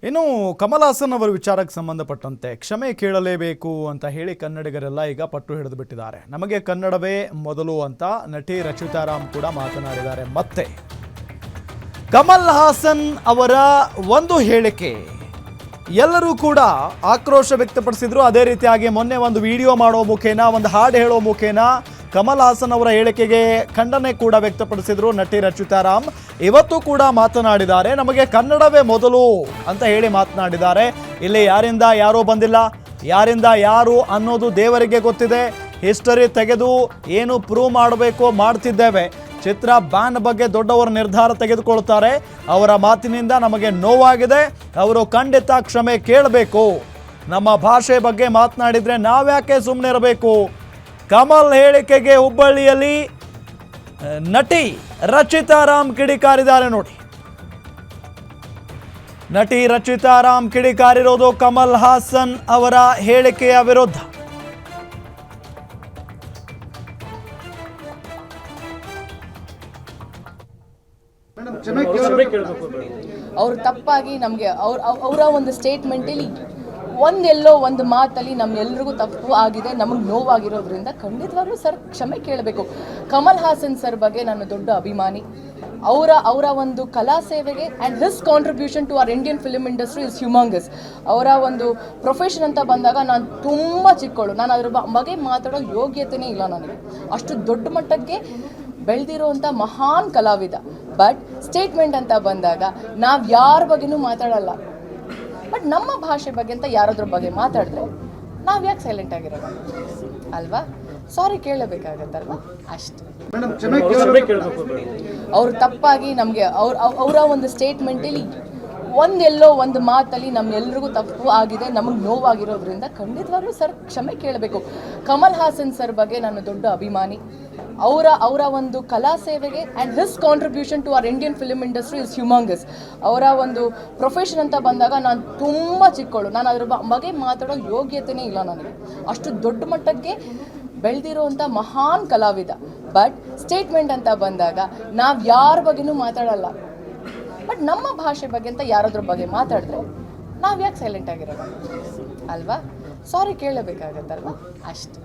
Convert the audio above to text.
ಇನ್ನು ಕಮಲ್ ಹಾಸನ್ ಅವರ ವಿಚಾರಕ್ಕೆ ಸಂಬಂಧಪಟ್ಟಂತೆ ಕ್ಷಮೆ ಕೇಳಲೇಬೇಕು ಅಂತ ಹೇಳಿ ಕನ್ನಡಿಗರೆಲ್ಲ ಈಗ ಪಟ್ಟು ಹಿಡಿದು ಬಿಟ್ಟಿದ್ದಾರೆ. ನಮಗೆ ಕನ್ನಡವೇ ಮೊದಲು ಅಂತ ನಟಿ ರಚಿತಾ ರಾಮ್ ಕೂಡ ಮಾತನಾಡಿದ್ದಾರೆ. ಮತ್ತೆ ಕಮಲ್ ಹಾಸನ್ ಅವರ ಒಂದು ಹೇಳಿಕೆ ಎಲ್ಲರೂ ಕೂಡ ಆಕ್ರೋಶ ವ್ಯಕ್ತಪಡಿಸಿದ್ರು. ಅದೇ ರೀತಿಯಾಗಿ ಮೊನ್ನೆ ಒಂದು ವಿಡಿಯೋ ಮಾಡೋ ಮುಖೇನ, ಒಂದು ಹಾಡು ಹೇಳೋ ಮುಖೇನ ಕಮಲ್ ಹಾಸನ್ ಅವರ ಹೇಳಿಕೆಗೆ ಖಂಡನೆ ಕೂಡ ವ್ಯಕ್ತಪಡಿಸಿದ್ರು ನಟಿ ರಚಿತಾ ರಾಮ್. ಇವತ್ತು ಕೂಡ ಮಾತನಾಡಿದ್ದಾರೆ. ನಮಗೆ ಕನ್ನಡವೇ ಮೊದಲು ಅಂತ ಹೇಳಿ ಮಾತನಾಡಿದ್ದಾರೆ. ಇಲ್ಲಿ ಯಾರಿಂದ ಯಾರೂ ಬಂದಿಲ್ಲ, ಯಾರಿಂದ ಯಾರು ಅನ್ನೋದು ದೇವರಿಗೆ ಗೊತ್ತಿದೆ. ಹಿಸ್ಟರಿ ತೆಗೆದು ಏನು ಪ್ರೂವ್ ಮಾಡಬೇಕು ಮಾಡ್ತಿದ್ದೇವೆ. ಚಿತ್ರ ಬ್ಯಾನ್ ಬಗ್ಗೆ ದೊಡ್ಡವರ ನಿರ್ಧಾರ ತೆಗೆದುಕೊಳ್ತಾರೆ. ಅವರ ಮಾತಿನಿಂದ ನಮಗೆ ನೋವಾಗಿದೆ. ಅವರು ಖಂಡಿತ ಕ್ಷಮೆ ಕೇಳಬೇಕು. ನಮ್ಮ ಭಾಷೆ ಬಗ್ಗೆ ಮಾತನಾಡಿದರೆ ನಾವ್ಯಾಕೆ ಸುಮ್ಮನೆ ಇರಬೇಕು? ಕಮಲ್ ಹೇಳಿಕೆಗೆ ಹುಬ್ಬಳ್ಳಿಯಲ್ಲಿ ನಟಿ ರಚಿತಾ ರಾಮ್ ಕಿಡಿಕಾರಿದ್ದಾರೆ. ನೋಡಿ, ನಟಿ ರಚಿತಾ ರಾಮ್ ಕಿಡಿಕಾರಿರೋದು ಕಮಲ್ ಹಾಸನ್ ಅವರ ಹೇಳಿಕೆಯ ವಿರುದ್ಧ. ಅವರು ತಪ್ಪಾಗಿ ನಮಗೆ ಅವರ ಒಂದು ಸ್ಟೇಟ್ಮೆಂಟಲ್ಲಿ ಒಂದೆಲ್ಲೋ ಒಂದು ಮಾತಲ್ಲಿ ನಮ್ಮೆಲ್ರಿಗೂ ತಪ್ಪು ಆಗಿದೆ, ನಮಗೆ ನೋವಾಗಿರೋದ್ರಿಂದ ಖಂಡಿತವಾಗ್ಲೂ ಸರ್ ಕ್ಷಮೆ ಕೇಳಬೇಕು. ಕಮಲ್ ಹಾಸನ್ ಸರ್ ಬಗ್ಗೆ ನಾನು ದೊಡ್ಡ ಅಭಿಮಾನಿ. ಅವರ ಒಂದು ಕಲಾ ಸೇವೆಗೆ and his contribution to our Indian film industry is humongous. ಅವರ ಒಂದು ಪ್ರೊಫೆಷನ್ ಅಂತ ಬಂದಾಗ ನಾನು ತುಂಬ ಚಿಕ್ಕವಳು. ನಾನು ಅದ್ರ ಬಗ್ಗೆ ಮಾತಾಡೋ ಯೋಗ್ಯತೆಯೇ ಇಲ್ಲ ನನಗೆ. ಅಷ್ಟು ದೊಡ್ಡ ಮಟ್ಟಕ್ಕೆ ಬೆಳೆದಿರೋವಂಥ ಮಹಾನ್ ಕಲಾವಿದ. ಬಟ್ ಸ್ಟೇಟ್ಮೆಂಟ್ ಅಂತ ಬಂದಾಗ ನಾವು ಯಾರ ಬಗ್ಗೆನೂ ಮಾತಾಡಲ್ಲ. ಬಟ್ ನಮ್ಮ ಭಾಷೆ ಬಗ್ಗೆ ಅಂತ ಯಾರಾದ್ರ ಬಗ್ಗೆ ಮಾತಾಡಿದ್ರೆ ನಾವು ಯಾಕೆ ಸೈಲೆಂಟ್ ಆಗಿರೋಣ ಅಲ್ವಾ? ಸಾರಿ ಕೇಳಬೇಕಾಗತ್ತಲ್ವಾ, ಅಷ್ಟೇ. ಅವರು ತಪ್ಪಾಗಿ ನಮಗೆ ಅವರ ಒಂದು ಸ್ಟೇಟ್ಮೆಂಟಲ್ಲಿ ಒಂದೆಲ್ಲೋ ಒಂದು ಮಾತಲ್ಲಿ ನಮ್ಮೆಲ್ರಿಗೂ ತಪ್ಪು ಆಗಿದೆ, ನಮಗೆ ನೋವಾಗಿರೋದ್ರಿಂದ ಖಂಡಿತವಾಗ್ಲೂ ಸರ್ ಕ್ಷಮೆ ಕೇಳಬೇಕು. ಕಮಲ್ ಹಾಸನ್ ಸರ್ ಬಗ್ಗೆ ನಾನು ದೊಡ್ಡ ಅಭಿಮಾನಿ. ಅವರ ಒಂದು ಕಲಾ ಸೇವೆಗೆ and his contribution to our Indian film industry is humongous. ಅವರ ಒಂದು ಪ್ರೊಫೆಷನ್ ಅಂತ ಬಂದಾಗ ನಾನು ತುಂಬ ಚಿಕ್ಕವಳು. ನಾನು ಅದ್ರ ಬಗ್ಗೆ ಮಾತಾಡೋ ಯೋಗ್ಯತೆಯೇ ಇಲ್ಲ ನನಗೆ. ಅಷ್ಟು ದೊಡ್ಡ ಮಟ್ಟಕ್ಕೆ ಬೆಳೆದಿರೋವಂಥ ಮಹಾನ್ ಕಲಾವಿದ. ಬಟ್ ಸ್ಟೇಟ್ಮೆಂಟ್ ಅಂತ ಬಂದಾಗ ನಾವು ಯಾರ ಬಗ್ಗೆನೂ ಮಾತಾಡಲ್ಲ. ಬಟ್ ನಮ್ಮ ಭಾಷೆ ಬಗ್ಗೆ ಅಂತ ಯಾರಾದ್ರ ಬಗ್ಗೆ ಮಾತಾಡಿದ್ರೆ ನಾವು ಯಾಕೆ ಸೈಲೆಂಟ್ ಆಗಿರೋಣ ಅಲ್ವಾ? ಸಾರಿ ಕೇಳಬೇಕಾಗತ್ತಲ್ವಾ, ಅಷ್ಟೇ.